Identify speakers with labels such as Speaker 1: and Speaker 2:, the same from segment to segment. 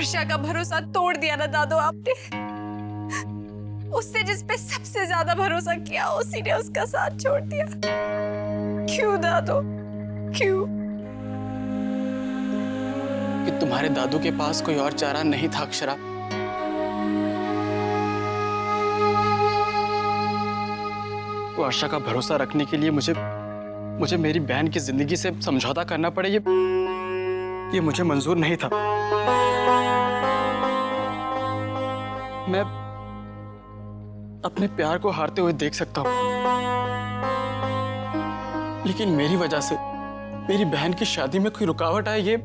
Speaker 1: वर्षा का भरोसा तोड़ दिया ना दादू आपने। उससे जिस पे सबसे ज्यादा भरोसा किया उसी ने उसका साथ छोड़ दिया। क्यों दादू, क्यों?
Speaker 2: कि तुम्हारे दादू के पास कोई और चारा नहीं था अक्षरा। वर्षा का भरोसा रखने के लिए मुझे मेरी बहन की जिंदगी से समझौता करना पड़े, ये मुझे मंजूर नहीं था। मैं अपने प्यार को हारते हुए देख सकता हूं, लेकिन मेरी वजह से मेरी बहन की शादी में कोई रुकावट आए, ये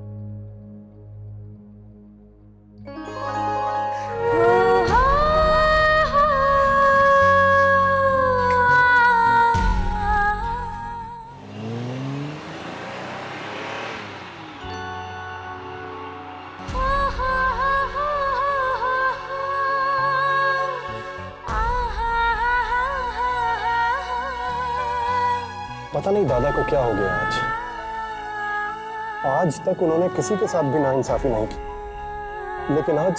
Speaker 3: पता नहीं दादा को क्या हो गया आज तक उन्होंने किसी के साथ भी नाइंसाफी नहीं की, लेकिन आज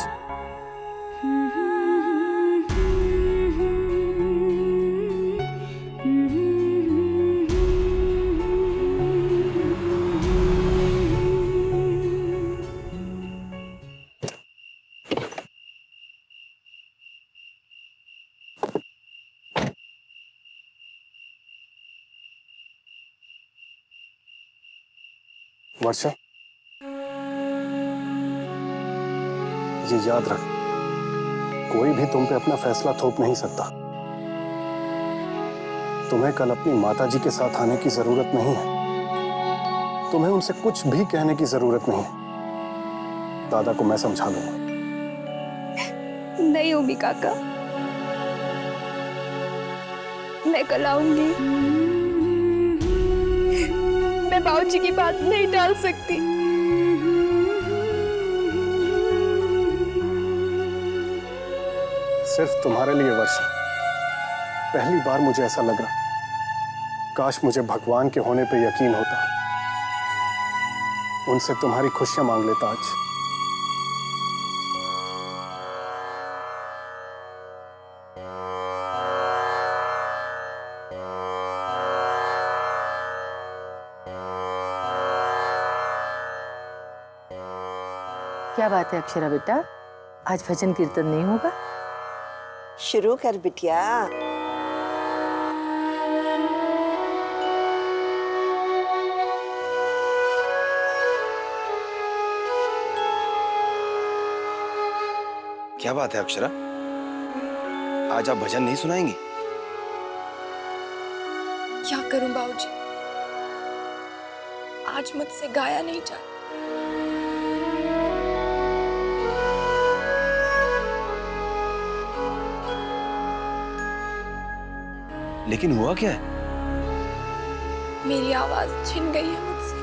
Speaker 3: वर्षा, ये याद रख, कोई भी तुम पे अपना फैसला थोप नहीं सकता। तुम्हें कल अपनी माताजी के साथ आने की जरूरत नहीं है। तुम्हें उनसे कुछ भी कहने की जरूरत नहीं है। दादा को मैं समझा लूंगा।
Speaker 1: नहीं ओमी काका, मैं कल आऊंगी। मैं बाबूजी की बात नहीं टाल सकती।
Speaker 3: सिर्फ तुम्हारे लिए वर्षा, पहली बार मुझे ऐसा लग रहा, काश मुझे भगवान के होने पे यकीन होता, उनसे तुम्हारी खुशियां मांग लेता आज।
Speaker 4: क्या बात है अक्षरा बेटा, आज भजन कीर्तन नहीं होगा?
Speaker 5: शुरू कर बिटिया।
Speaker 6: क्या बात है अक्षरा, आज आप भजन नहीं सुनाएंगी?
Speaker 1: क्या करूं बाबूजी, आज मुझसे गाया नहीं जाता।
Speaker 6: लेकिन हुआ क्या है?
Speaker 1: मेरी आवाज छिन गई है मुझसे।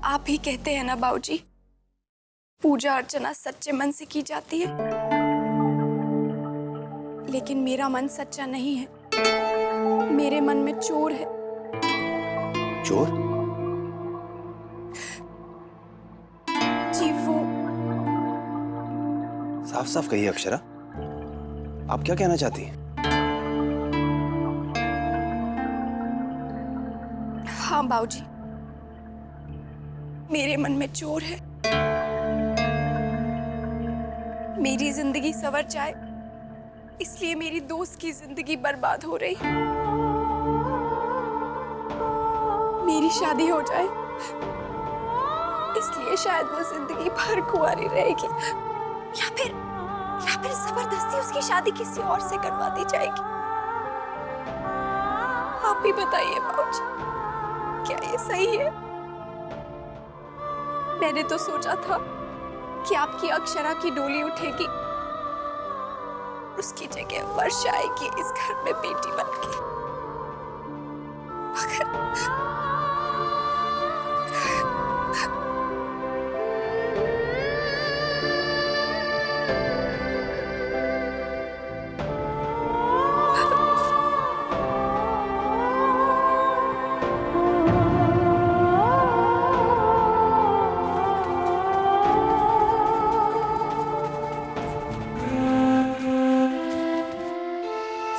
Speaker 1: आप ही कहते हैं ना बाबूजी, पूजा अर्चना सच्चे मन से की जाती है, लेकिन मेरा मन सच्चा नहीं है। मेरे मन में चोर है।
Speaker 6: चोर?
Speaker 1: जी वो।
Speaker 6: साफ साफ कहिए अक्षरा, आप क्या कहना चाहती हैं?
Speaker 1: हाँ बाबूजी, मेरे मन में चोर है। मेरी जिंदगी संवर जाए इसलिए मेरी दोस्त की जिंदगी बर्बाद हो रही। मेरी शादी हो जाए इसलिए शायद वो जिंदगी भर कुंवारी रहेगी, या फिर जबरदस्ती उसकी शादी किसी और से करवा दी जाएगी। आप ही बताइए बाबूजी, क्या ये सही है? मैंने तो सोचा था कि आपकी अक्षरा की डोली उठेगी, उसकी जगह वर्षा आएगी इस घर में बेटी बनके।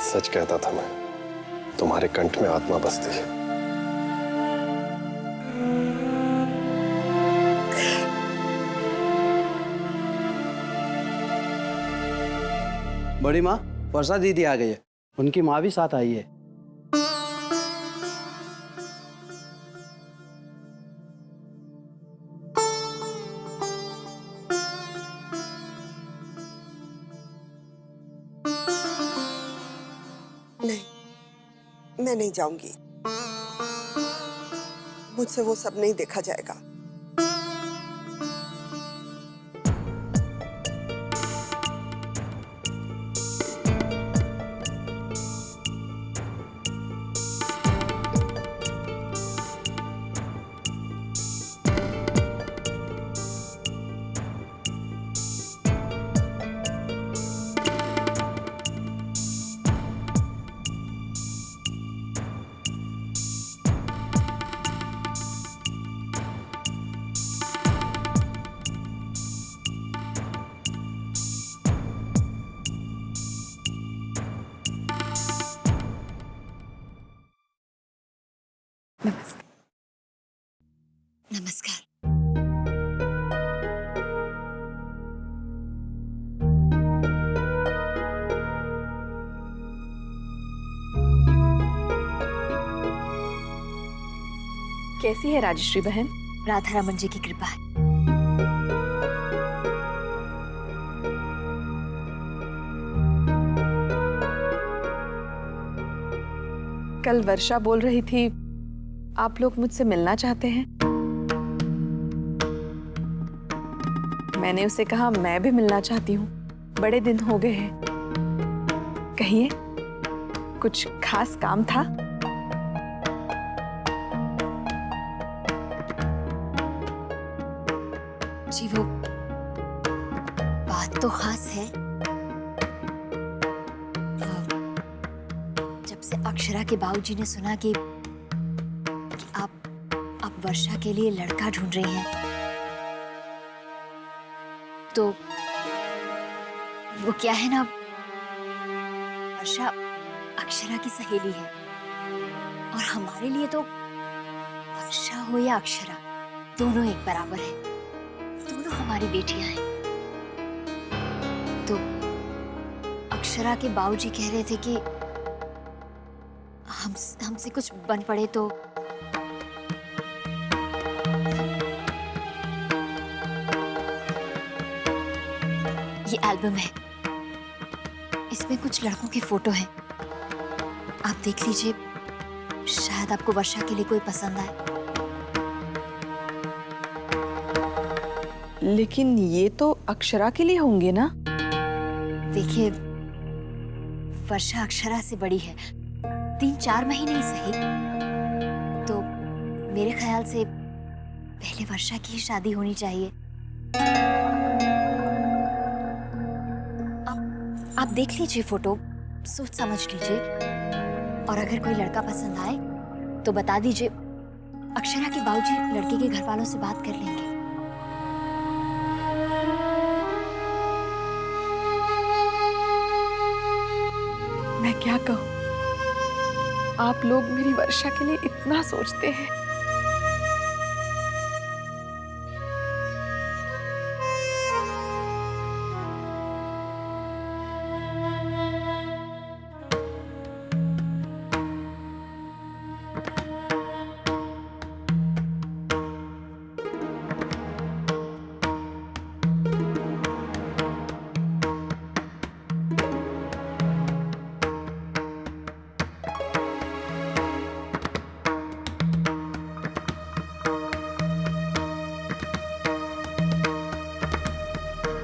Speaker 3: सच कहता था मैं, तुम्हारे कंठ में आत्मा बसती है।
Speaker 7: बड़ी माँ, वर्षा दीदी आ गई है। उनकी माँ भी साथ आई है।
Speaker 5: नहीं, मैं नहीं जाऊंगी। मुझसे वो सब नहीं देखा जाएगा।
Speaker 1: नमस्कार।
Speaker 8: कैसी है राजश्री बहन?
Speaker 1: राधा रमन जी की कृपा है।
Speaker 8: कल वर्षा बोल रही थी आप लोग मुझसे मिलना चाहते हैं। मैंने उसे कहा मैं भी मिलना चाहती हूँ, बड़े दिन हो गए हैं। कहिए, कुछ खास काम था?
Speaker 1: जी वो बात तो खास है। जब से अक्षरा के बाबूजी ने सुना कि आप वर्षा के लिए लड़का ढूंढ रही हैं, तो वो क्या है ना, वर्षा अक्षरा की सहेली है और हमारे लिए तो वर्षा हो या अक्षरा दोनों एक बराबर है, दोनों हमारी बेटियां हैं। तो अक्षरा के बाबूजी कह रहे थे कि हमसे कुछ बन पड़े तो ये एल्बम है, इसमें कुछ लड़कों के फोटो हैं, आप देख लीजिए, शायद आपको वर्षा के लिए कोई पसंद आए।
Speaker 8: लेकिन ये तो अक्षरा के लिए होंगे ना?
Speaker 1: देखिए, वर्षा अक्षरा से बड़ी है, 3-4 महीने ही सही, तो मेरे ख्याल से पहले वर्षा की ही शादी होनी चाहिए। आप देख लीजिए फोटो, सोच समझ लीजिए, और अगर कोई लड़का पसंद आए तो बता दीजिए, अक्षरा के बाबूजी लड़के के घर वालों से बात कर लेंगे।
Speaker 8: मैं क्या कहूँ, आप लोग मेरी वर्षा के लिए इतना सोचते हैं।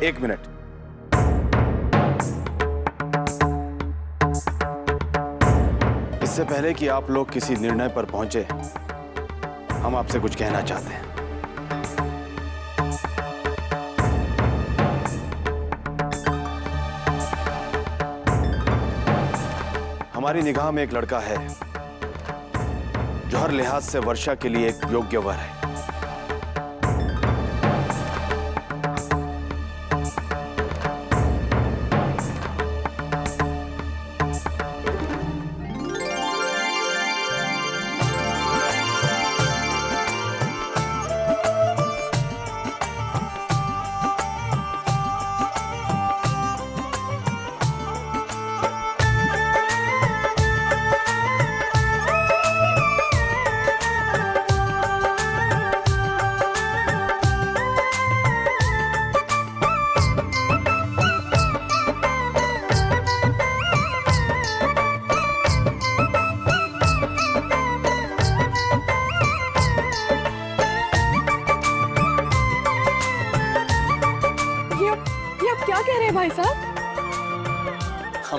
Speaker 6: एक मिनट। इससे पहले कि आप लोग किसी निर्णय पर पहुंचे, हम आपसे कुछ कहना चाहते हैं। हमारी निगाह में एक लड़का है जो हर लिहाज से वर्षा के लिए एक योग्य वर है।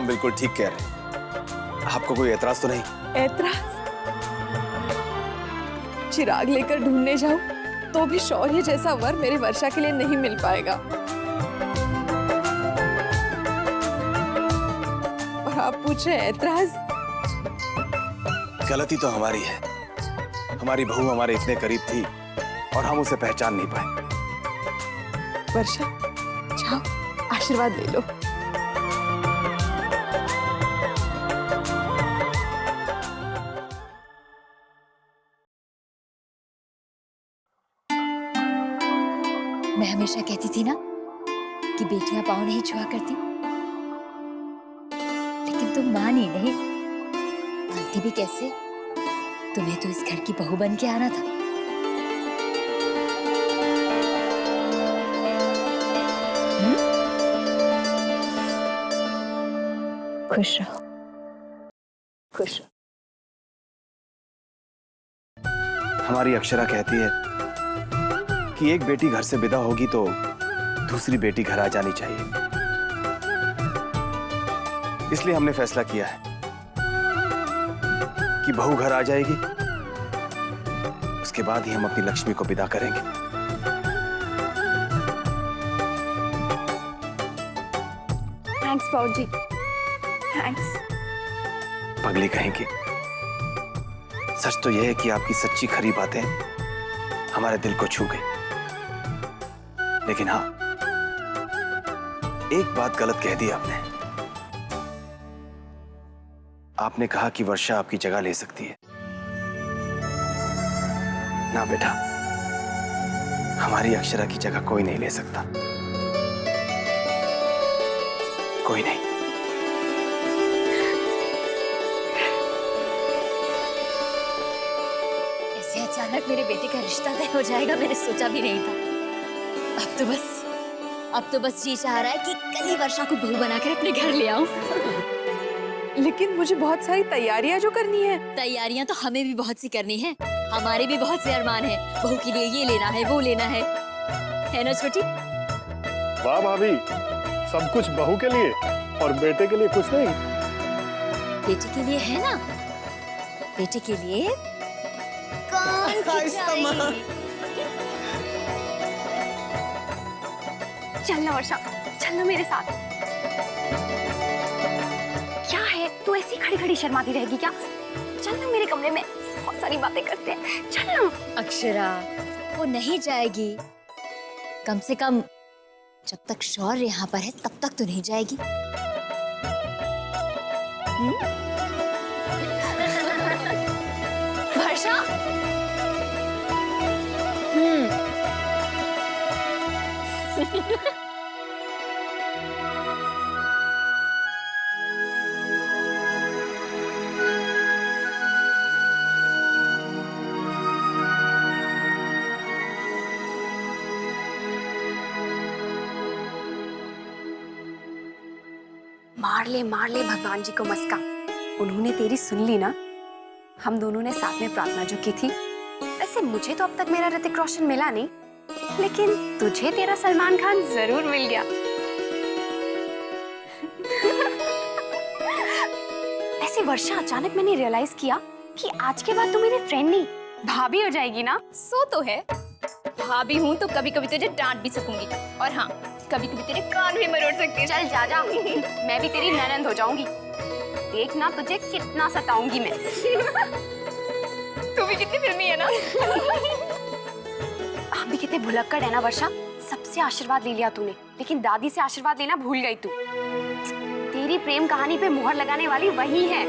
Speaker 6: हम बिल्कुल ठीक कह रहे हैं। आपको कोई एतराज तो नहीं?
Speaker 8: ऐतराज? चिराग लेकर ढूंढने जाऊं तो भी शौर्य जैसा वर मेरे वर्षा के लिए नहीं मिल पाएगा। और आप पूछ रहे ऐतराज?
Speaker 6: गलती तो हमारी है। हमारी बहू हमारे इतने करीब थी और हम उसे पहचान नहीं पाए।
Speaker 8: वर्षा, जाओ आशीर्वाद ले लो।
Speaker 1: मैं हमेशा कहती थी ना कि बेटियां पाँव नहीं छुआ करती, लेकिन तुम मानी नहीं। मानती भी कैसे? तुम्हें तो इस घर की बहू बन के आना था। खुश रहो, खुश रहो।
Speaker 6: हमारी अक्षरा कहती है कि एक बेटी घर से विदा होगी तो दूसरी बेटी घर आ जानी चाहिए। इसलिए हमने फैसला किया है कि बहू घर आ जाएगी, उसके बाद ही हम अपनी लक्ष्मी को विदा करेंगे।
Speaker 8: थैंक्स बाबूजी, थैंक्स।
Speaker 6: पगली कहेंगी। सच तो यह है कि आपकी सच्ची खरी बातें हमारे दिल को छू गई। लेकिन हाँ, एक बात गलत कह दी आपने। आपने कहा कि वर्षा आपकी जगह ले सकती है। ना बेटा, हमारी अक्षरा की जगह कोई नहीं ले सकता। कोई नहीं।
Speaker 1: ऐसे अचानक मेरे बेटे का रिश्ता तय हो जाएगा, मैंने सोचा भी नहीं था। अब तो बस जी चाह रहा है कि कल ही वर्षा को बहू बनाकर अपने घर ले आऊं।
Speaker 8: लेकिन मुझे बहुत सारी तैयारियां जो करनी है।
Speaker 1: तैयारियां तो हमें भी बहुत सी करनी है। हमारे भी बहुत से अरमान है। बहू के लिए ये लेना है, वो लेना है ना छोटी?
Speaker 3: वाह भाभी, सब कुछ बहू के लिए और बेटे के लिए कुछ नहीं।
Speaker 1: बेटे के लिए है ना, बेटे के लिए कान खिंचाई।
Speaker 9: चल ना वर्षा, चल ना मेरे साथ। क्या है, तू ऐसी खड़ी खड़ी शर्माती रहेगी क्या? चल ना मेरे कमरे में, बहुत सारी बातें करते हैं। चल ना।
Speaker 1: अक्षरा, वो नहीं जाएगी। कम से कम जब तक शौर्य यहाँ पर है तब तक तो नहीं जाएगी। वर्षा।
Speaker 9: मार ले भगवान जी को मस्का। उन्होंने तेरी सुन ली ना। हम दोनों ने साथ में प्रार्थना जो की थी। वैसे मुझे तो अब तक मेरा ऋतिक रोशन मिला नहीं, लेकिन तुझे तेरा सलमान खान जरूर मिल गया। ऐसे वर्षा, अचानक मैंने रियलाइज किया कि आज के बाद तू मेरी फ्रेंड नहीं भाभी हो जाएगी ना।
Speaker 10: सो तो है, भाभी हूँ तो कभी कभी तुझे डांट भी सकूंगी, और हाँ, कभी कभी तेरे कान भी मरोड़ सकती है।
Speaker 9: चल जा मैं भी तेरी ननंद हो जाऊंगी। देखना तुझे कितना सताऊंगी मैं।
Speaker 10: तू भी कितनी फिल्मी है ना।
Speaker 9: हम भी कितने भुलक्कड़ है ना वर्षा। सबसे आशीर्वाद ले लिया तूने, लेकिन दादी से आशीर्वाद लेना भूल गई तू। तेरी प्रेम कहानी पे मुहर लगाने वाली वही है।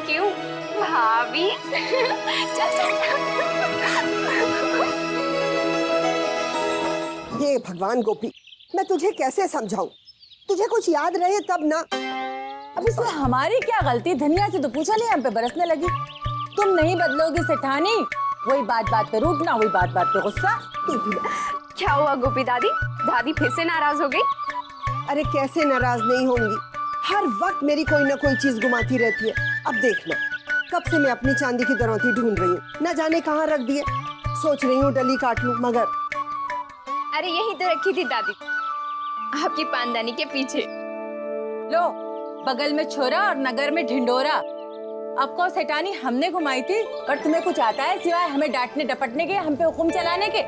Speaker 9: क्यों भाभी? चल।
Speaker 5: ये भगवान गोपी, मैं तुझे कैसे समझाऊं? तुझे कुछ याद रहे तब ना।
Speaker 4: अब इसमें हमारी क्या गलती? धनिया से तो पूछा नहीं, हम पे बरसने लगी। तुम नहीं बदलोगी सेठानी। वही बात बात पे रूठना, वही बात बात पे गुस्सा।
Speaker 9: क्या हुआ गोपी दादी? दादी फिर से नाराज हो गई?
Speaker 5: अरे कैसे नाराज नहीं होंगी, हर वक्त मेरी कोई ना कोई चीज घुमाती रहती है। अब देखना, कब से मैं अपनी चांदी की दरौती ढूंढ रही हूँ, न जाने कहाँ रख दिए। सोच रही हूँ डली काट लूं, मगर
Speaker 10: अरे यही तो रखी थी दादी, आपकी पानदानी के पीछे।
Speaker 4: लो, बगल में छोरा और नगर में ढिंडोरा। अब को सेठानी हमने घुमाई थी और तुम्हें कुछ आता है सिवाय हमें डांटने डपटने के, हम पे हुक्म चलाने के?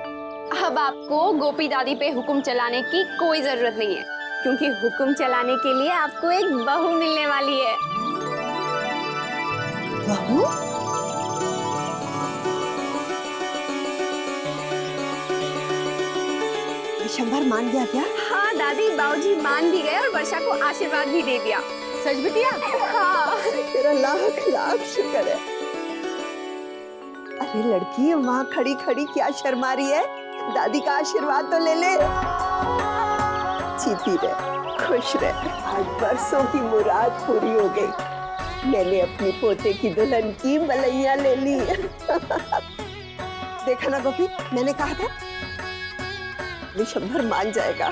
Speaker 9: अब आपको गोपी दादी पे हुक्म चलाने की कोई जरूरत नहीं है, क्योंकि हुक्म चलाने के लिए आपको एक बहू मिलने वाली है।
Speaker 5: बहू? विशंबर मान गया क्या?
Speaker 9: हाँ दादी, बाबूजी मान भी गए और वर्षा को आशीर्वाद भी दे दिया।
Speaker 4: सच बिटिया?
Speaker 9: हाँ।
Speaker 5: तेरा लाख लाख शुक्र है। अरे लड़की वहाँ खड़ी खड़ी क्या शर्मा रही है? दादी का आशीर्वाद तो ले ले। जीती रहे, खुश रहे। आज बरसों की मुराद पूरी हो गई। मैंने अपनी पोते की दुल्हन की मलैया ले ली। देखा ना गोपी, मैंने कहा था विशंभर मान जाएगा।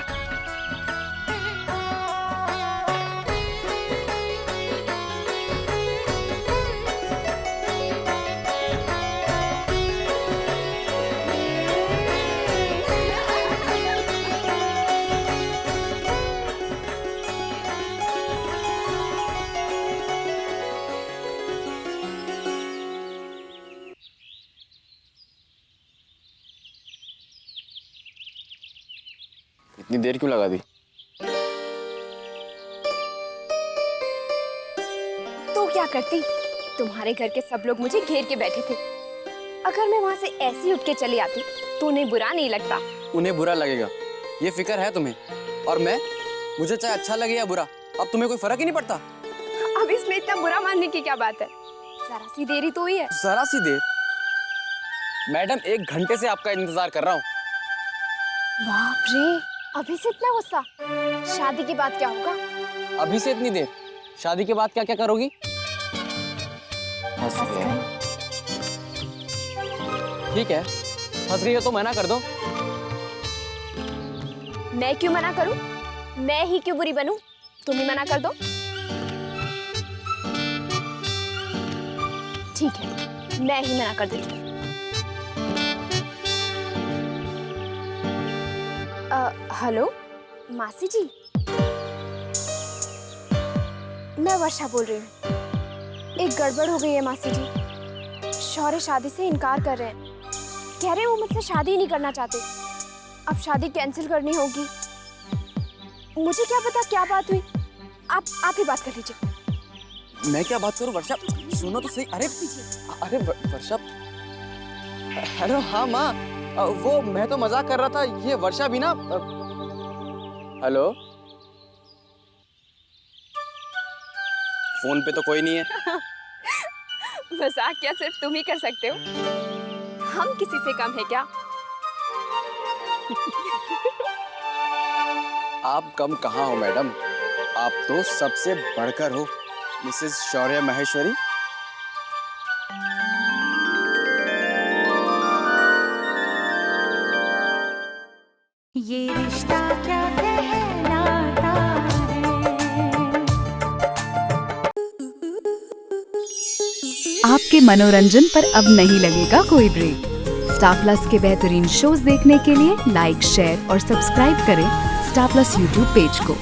Speaker 2: इतनी देर क्यों लगा दी?
Speaker 9: तो क्या करती, तुम्हारे घर के सब लोग मुझे घेर के बैठे थे। अगर मैं वहाँ से ऐसी उठ के चली आती तो उन्हें बुरा नहीं लगता।
Speaker 7: उन्हें बुरा लगेगा, ये फिक्र है तुम्हें। और मैं, मुझे चाहे अच्छा लगे या बुरा, अब तुम्हें कोई फर्क ही नहीं पड़ता।
Speaker 9: अब इसमें इतना बुरा मानने की क्या बात है? जरा सी देरी तो हुई है।
Speaker 7: जरा सी देर? मैडम 1 घंटे से आपका इंतजार कर रहा हूँ।
Speaker 9: बाप रे, अभी से इतना गुस्सा? शादी के बाद क्या होगा?
Speaker 7: अभी से इतनी देर? शादी के बाद क्या क्या करोगी? ठीक है, फंस गई हो तो मना कर दो।
Speaker 9: मैं क्यों मना करूं? मैं ही क्यों बुरी बनूं? तुम ही मना कर दो। ठीक है, मैं ही मना कर देती हूँ। हेलो मासी जी, मैं वर्षा बोल रही हूँ। एक गड़बड़ हो गई है मासी जी। शौर्य शादी से इनकार कर रहे हैं। कह रहे हैं वो मुझसे शादी ही नहीं करना चाहते। अब शादी कैंसिल करनी होगी। मुझे क्या पता क्या बात हुई। आप ही बात कर लीजिए।
Speaker 7: मैं क्या बात करूं वर्षा? सुनो तो सही। अरे वर्षा, हेलो। हाँ माँ, वो मैं तो मजाक कर रहा था। ये वर्षा भी ना। हेलो, फोन पे तो कोई नहीं है।
Speaker 9: मजाक क्या सिर्फ तुम ही कर सकते हो? हम किसी से कम है क्या?
Speaker 7: आप कम कहाँ हो मैडम, आप तो सबसे बढ़कर हो, मिसेस शौर्य महेश्वरी।
Speaker 11: ये रिश्ता क्या कहलाता है।
Speaker 12: आपके मनोरंजन पर अब नहीं लगेगा कोई ब्रेक। स्टार प्लस के बेहतरीन शोज देखने के लिए लाइक, शेयर और सब्सक्राइब करें स्टार प्लस यूट्यूब पेज को।